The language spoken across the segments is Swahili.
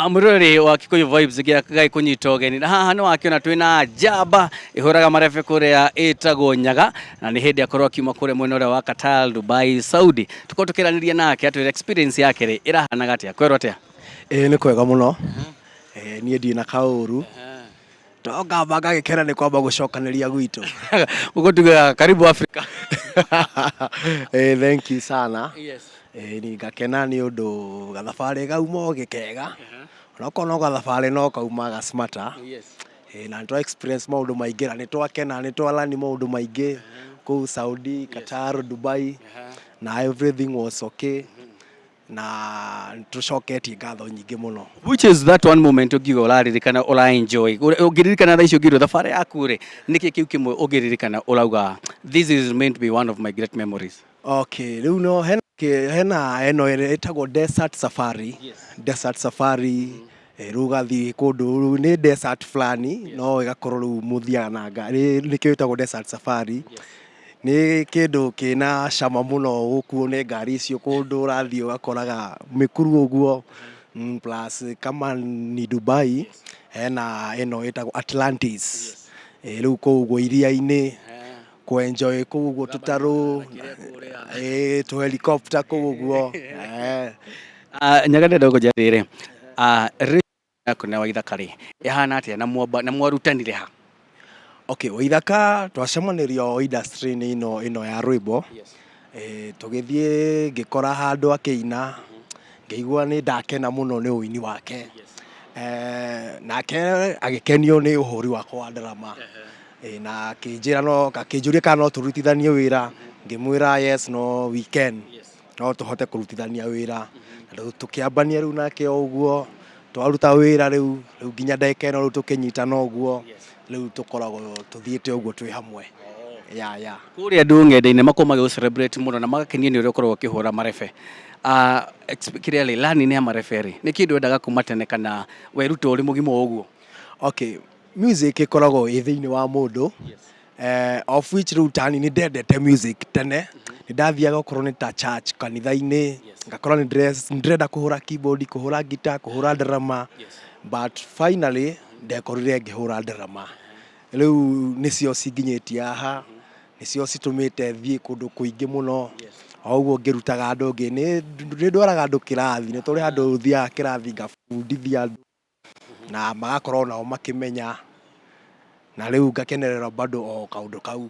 Amurori wa Kikuyu Vibes giakagai kunyita ugeni na haha no akiona twina njamba ihuraga marebe kuria itagwo Nyaga na ni hindi akorwo akiuma kuria mwena uria wa Qatar, Dubai, Saudi tuko tukiraniria nake atwira experience yake ri irahanaga atia kwerwo atia ni kwega muno nie ndina kauru toka baga gikera ni kwamba gucokaniria gwitu ugotuga karibu Africa. Thank you sana. Yes. Ni gakena ni undu gathabari gauma gikega no gathabari no kauma ga smarter. Yes. Na ntwa experience maundu maingi na nitwakena nitwalani maundu maingi ku Saudi, Qatar, Dubai na everything was okay. Na tucoketie ngatho nyingi muno. Which is that one moment ugiga uraririkana ura enjoy ugiririkana tha icio ngiro thabari yaku ri niki kiu kimwe ugiririkana urauga this is meant to be one of my great memories? Okay, riu no hena eno etagwo desert safari. Yes. Desert safari rugathi kundu ni desert flani no igakorwo ru muthia na ngari nikio etagwo desert safari. Yes. Ni kindu kina cama muno gukuone ngari icio kundu rathio gakoraga mikuru uguo plus kama ni Dubai hena eno etagwo Atlantis. Riu kuguo iria-ini kuenjoy kuguo tutaru tu helicopter kuguo Nyaga ndenda kujarire kuna waithakari ihana atia na mwarutanire ha? Okay, waithaka twacemanirio industry ni ino ya rwimbo. Yes. Tugithie ngikora handu akiina ngigua ni ndakena muno ni uini wake. Yes. Nake agikenio ni uhuri wakwa wa drama. Na kinjira no kakinjuria kana no turutithanie wira ngimwira yes no weekend. Yes. No tuhote kurutithania wira na tukiambania riu nake uguo twaruta wira riu nginya ndeke no tukinyita no uguo riu tukoragwo tuthiete uguo twi hamwe. Ya kuria andu ng'enda-ini makomaga gu celebrate muno na magakenio ni uria ukoragwo ukihura marebe clearly lani ni amarebe ni kindu endaga kuma tene kana weruta uri mugimo uguo? Okay, music ikoragwo ithiini wa mundu. Yes. Of which riu tani ni ndendete music tene. Ni ndathiaga okorwo ni ta church kanitha-ini. Yes. Ngakorwo ni ndrenda kuhura keyboard, kuhura guitar, kuhura drama. Yes. But finally ndekorire ngihura drama. Riu nicio cinginyitie haha nicio citumite thie kundu kuingi muno. Oguo ngirutaga andu ngi ni ndwaraga andu kirathi ni turi andu thia kirathi ngabundithia andu na magakorwo nao makimenya na riu ngakenerera bado o kaundu kau.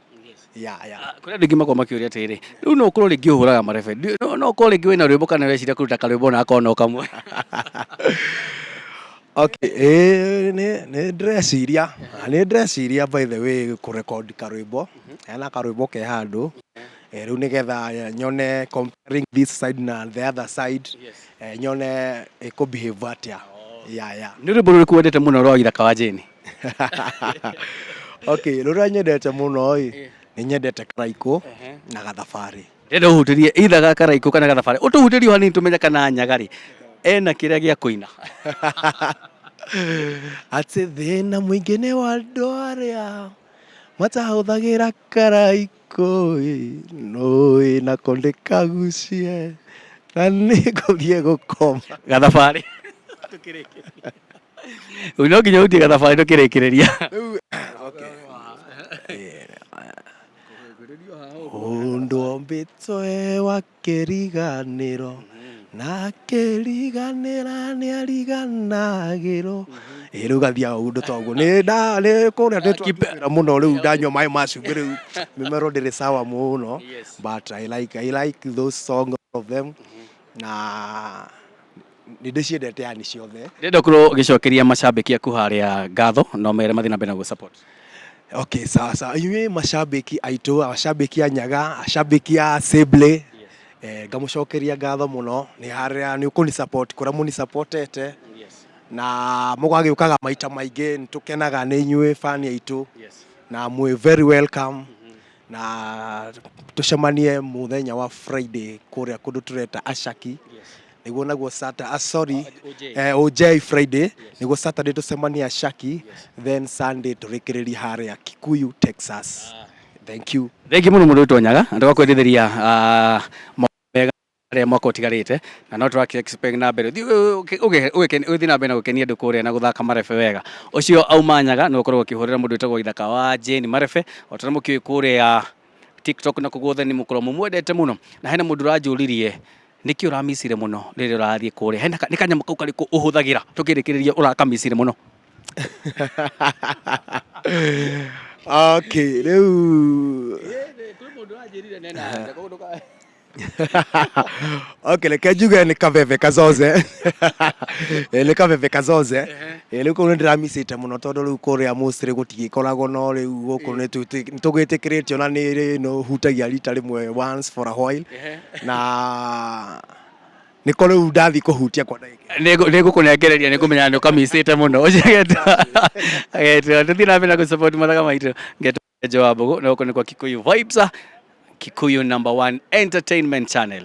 Kuri andu ngima kwa makiuria atiri riu no ukorwo ringi uhuraga marebe no ukorwo ringi wina rwimbo kana weciria kuruta karwimbo na akona kamwe? Okay, ni ndreciria by the way kurecord karwimbo na karwimbo ke handu riu nigetha nyone comparing this side na the other side. Yes. Nyone behave atia. Ni rwimbo ruriku wendete muno rwa Ithaka wa Jane? Okay, rura nyendete muno ni nyendete Karaiko na Gathabari. Ndenda uhutirie Ithaka, Karaiko kana Gathabari utuhutirie hanini tumenya kana Nyagari ena kiria gia kuina. Ati thina mwingi ni wa andu aria matahuthagira Karaiko no na kondikagucie na ni guthie gukoma Gathabari tukirikiria uno nginya utie Gathabari tukirikiria. Undu ombitwe wa kiriganiro na kiriganira ni ariganagiro. Riu gathia undu toguo ni kuria nditwira muno riu ndanywa mai macumbi riu mimero ndiri sawa muno. But I like those songs of them. Na ndiciendete yani ciothe. Ndenda kurwo gicokeria macambiki aku haria ngatho no mere mathina mbere na support. Okay, sasa iwe mashabiki aitu ashabiki a Nyaga ashabiki a Seble. Ngamucokeria ngatho muno ni haria ni ukuni support kura muni supportete. Yes. Na mugagiukaga maita maingi nitukenaga ni inyue fan aitu. Yes. Na mwe very welcome. Na tucemanie muthenya wa Friday kuria kundu tureta Ashaki. Yes. Niguo naguo OJ Friday. Yes. Niguo Saturday tucemanie Ashaki. Yes. Then Sunday turikiriri haria Kikuyu, Texas. Thank you. Thank you muno mundu witwa Nyaga. Ndakwa kwendithĩria arĩa mwaka ũtigarĩte na no tũraki expect na mbere ũthi na mbere na gũkenia andũ kũrĩa na gũthaka marebe wega. Ũcio auma Nyaga no ũkorwo ũkĩhũrĩra mũndũ wĩtagwo Ithaka wa Jane Marebe o ta mũkĩũĩ kũrĩa TikTok na kũguothe nĩ mũkorwo mũmwendete mũno, na hena mũndũ ũranjũririe nĩkĩ ũramicire mũno rĩrĩa ũrathiĩ kũrĩa, nĩ kanyamũ kau karĩkũ ũhũthagĩra tũkĩrĩkĩrĩria ũrakamicire mũno? Okay, rĩu okay, reke njuge nĩ kabebe kazoze nĩ kabebe kazoze rĩu kũu nĩ ndĩramicĩte mũno tondũ rĩu kũrĩa mostly gũtigĩkoragwo no rĩu gũkũ nĩ tũgĩtĩkĩrĩtio na nĩ hutagia rita rĩmwe once for a while na nĩko rĩu ndathi kũhutia kwa ndagĩka nĩngũkũnengereria nĩngũmenya nĩ ũkamicĩte mũno tũthiĩ na mbere na gũsupport mathaga maitũ ngetwo Joa Mbogo na gũkũ nĩ kwa Kikuyu Vibes, Kikuyu #1 entertainment channel.